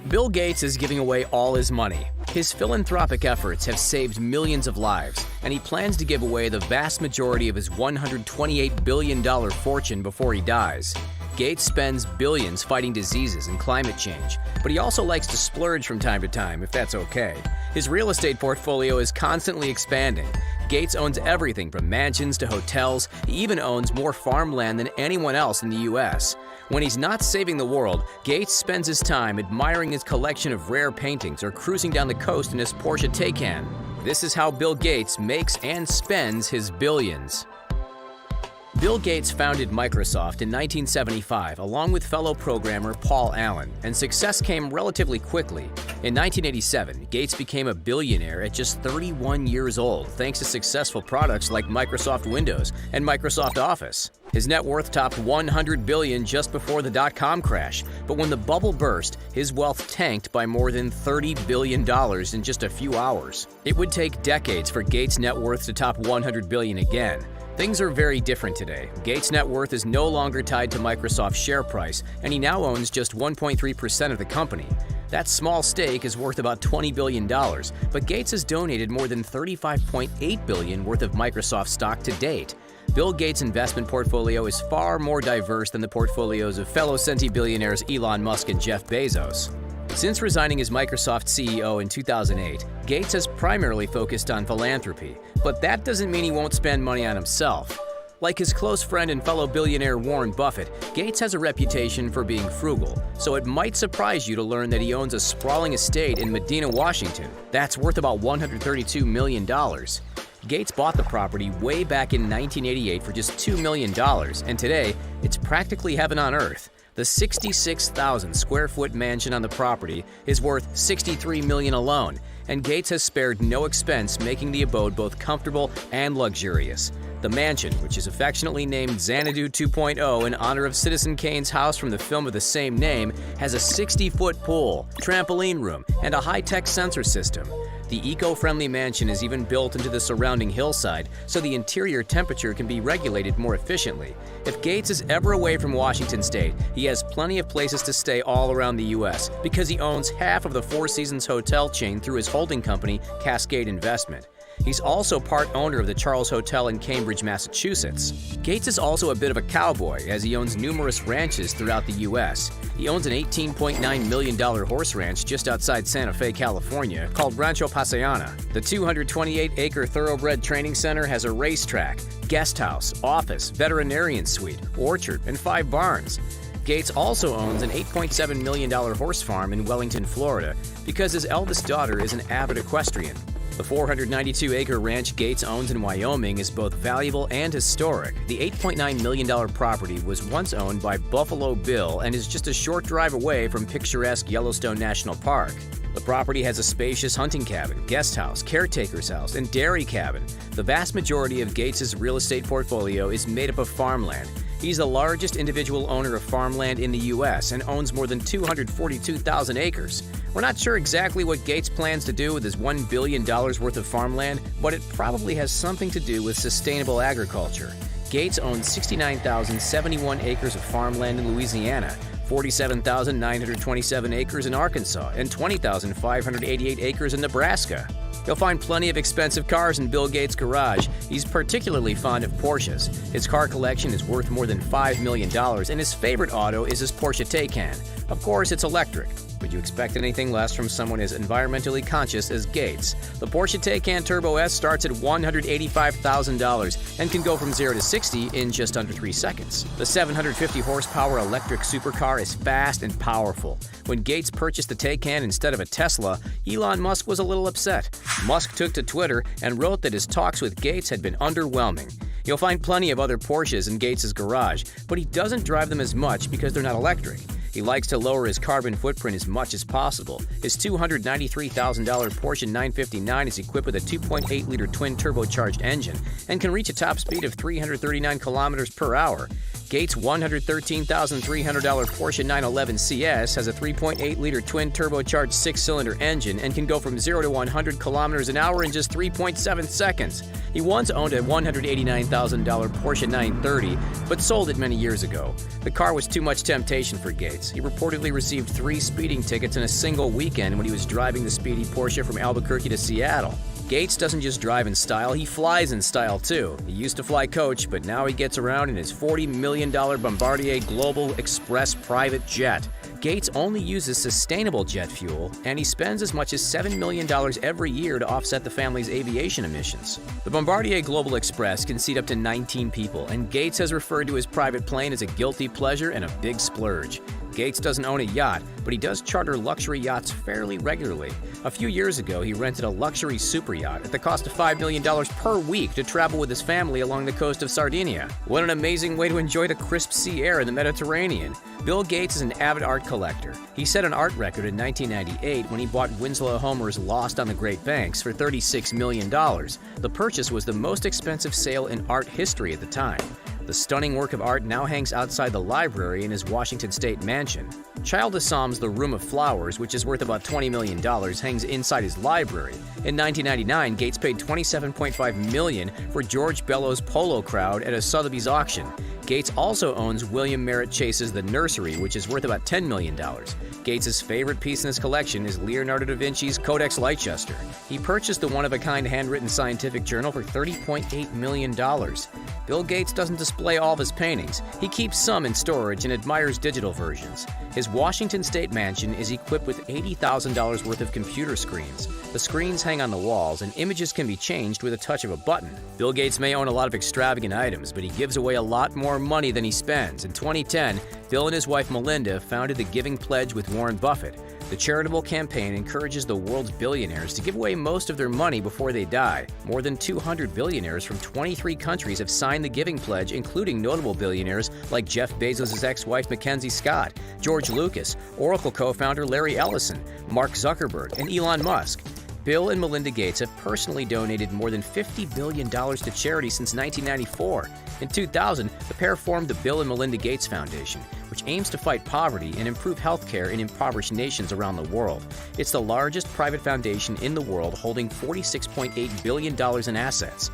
Bill Gates is giving away all his money. His philanthropic efforts have saved millions of lives, and he plans to give away the vast majority of his $128 billion fortune before he dies. Gates spends billions fighting diseases and climate change, but he also likes to splurge from time to time, if that's okay. His real estate portfolio is constantly expanding. Gates owns everything from mansions to hotels. He even owns more farmland than anyone else in the U.S. When he's not saving the world, Gates spends his time admiring his collection of rare paintings or cruising down the coast in his Porsche Taycan. This is how Bill Gates makes and spends his billions. Bill Gates founded Microsoft in 1975 along with fellow programmer Paul Allen, and success came relatively quickly. In 1987, Gates became a billionaire at just 31 years old thanks to successful products like Microsoft Windows and Microsoft Office. His net worth topped $100 billion just before the dot-com crash, but when the bubble burst, his wealth tanked by more than $30 billion in just a few hours. It would take decades for Gates' net worth to top $100 billion again. Things are very different today. Gates' net worth is no longer tied to Microsoft's share price, and he now owns just 1.3% of the company. That small stake is worth about $20 billion, but Gates has donated more than $35.8 billion worth of Microsoft stock to date. Bill Gates' investment portfolio is far more diverse than the portfolios of fellow centibillionaires Elon Musk and Jeff Bezos. Since resigning as Microsoft CEO in 2008, Gates has primarily focused on philanthropy, but that doesn't mean he won't spend money on himself. Like his close friend and fellow billionaire Warren Buffett, Gates has a reputation for being frugal, so it might surprise you to learn that he owns a sprawling estate in Medina, Washington. That's worth about $132 million. Gates bought the property way back in 1988 for just $2 million, and today, it's practically heaven on earth. The 66,000 square foot mansion on the property is worth $63 million alone, and Gates has spared no expense making the abode both comfortable and luxurious. The mansion, which is affectionately named Xanadu 2.0 in honor of Citizen Kane's house from the film of the same name, has a 60-foot pool, trampoline room, and a high-tech sensor system. The eco-friendly mansion is even built into the surrounding hillside, so the interior temperature can be regulated more efficiently. If Gates is ever away from Washington State, he has plenty of places to stay all around the U.S. because he owns half of the Four Seasons hotel chain through his holding company, Cascade Investment. He's also part owner of the Charles Hotel in Cambridge, Massachusetts. Gates is also a bit of a cowboy, as he owns numerous ranches throughout the U.S. He owns an $18.9 million horse ranch just outside Santa Fe, California, called Rancho Paseana. The 228-acre thoroughbred training center has a racetrack, guest house, office, veterinarian suite, orchard, and 5 barns. Gates also owns an $8.7 million horse farm in Wellington, Florida, because his eldest daughter is an avid equestrian. The 492-acre ranch Gates owns in Wyoming is both valuable and historic. The $8.9 million property was once owned by Buffalo Bill and is just a short drive away from picturesque Yellowstone National Park. The property has a spacious hunting cabin, guest house, caretaker's house, and dairy cabin. The vast majority of Gates' real estate portfolio is made up of farmland. He's the largest individual owner of farmland in the U.S. and owns more than 242,000 acres. We're not sure exactly what Gates plans to do with his $1 billion worth of farmland, but it probably has something to do with sustainable agriculture. Gates owns 69,071 acres of farmland in Louisiana, 47,927 acres in Arkansas, and 20,588 acres in Nebraska. You'll find plenty of expensive cars in Bill Gates' garage. He's particularly fond of Porsches. His car collection is worth more than $5 million, and his favorite auto is his Porsche Taycan. Of course, it's electric. Would you expect anything less from someone as environmentally conscious as Gates? The Porsche Taycan Turbo S starts at $185,000 and can go from 0 to 60 in just under 3 seconds. The 750 horsepower electric supercar is fast and powerful. When Gates purchased the Taycan instead of a Tesla, Elon Musk was a little upset. Musk took to Twitter and wrote that his talks with Gates had been underwhelming. You'll find plenty of other Porsches in Gates' garage, but he doesn't drive them as much because they're not electric. He likes to lower his carbon footprint as much as possible. His $293,000 Porsche 959 is equipped with a 2.8-liter twin turbocharged engine and can reach a top speed of 339 kilometers per hour. Gates' $113,300 Porsche 911 CS has a 3.8-liter twin-turbocharged six-cylinder engine and can go from 0 to 100 kilometers an hour in just 3.7 seconds. He once owned a $189,000 Porsche 930, but sold it many years ago. The car was too much temptation for Gates. He reportedly received 3 speeding tickets in a single weekend when he was driving the speedy Porsche from Albuquerque to Seattle. Gates doesn't just drive in style, he flies in style too. He used to fly coach, but now he gets around in his $40 million Bombardier Global Express private jet. Gates only uses sustainable jet fuel, and he spends as much as $7 million every year to offset the family's aviation emissions. The Bombardier Global Express can seat up to 19 people, and Gates has referred to his private plane as a guilty pleasure and a big splurge. Gates doesn't own a yacht, but he does charter luxury yachts fairly regularly. A few years ago, he rented a luxury super yacht at the cost of $5 million per week to travel with his family along the coast of Sardinia. What an amazing way to enjoy the crisp sea air in the Mediterranean. Bill Gates is an avid art collector. He set an art record in 1998 when he bought Winslow Homer's Lost on the Great Banks for $36 million. The purchase was the most expensive sale in art history at the time. The stunning work of art now hangs outside the library in his Washington State mansion. Child Assam's The Room of Flowers, which is worth about $20 million, hangs inside his library. In 1999, Gates paid $27.5 million for George Bellows' Polo Crowd at a Sotheby's auction. Gates also owns William Merritt Chase's The Nursery, which is worth about $10 million. Gates' favorite piece in his collection is Leonardo da Vinci's Codex Leicester. He purchased the one-of-a-kind handwritten scientific journal for $30.8 million. Bill Gates doesn't display all of his paintings. He keeps some in storage and admires digital versions. His Washington State mansion is equipped with $80,000 worth of computer screens. The screens hang on the walls, and images can be changed with a touch of a button. Bill Gates may own a lot of extravagant items, but he gives away a lot more money than he spends. In 2010, Bill and his wife Melinda founded the Giving Pledge with Warren Buffett. The charitable campaign encourages the world's billionaires to give away most of their money before they die. More than 200 billionaires from 23 countries have signed the Giving Pledge, including notable billionaires like Jeff Bezos' ex-wife Mackenzie Scott, George Lucas, Oracle co-founder Larry Ellison, Mark Zuckerberg, and Elon Musk. Bill and Melinda Gates have personally donated more than $50 billion to charity since 1994. In 2000, the pair formed the Bill and Melinda Gates Foundation, which aims to fight poverty and improve health care in impoverished nations around the world. It's the largest private foundation in the world, holding $46.8 billion in assets.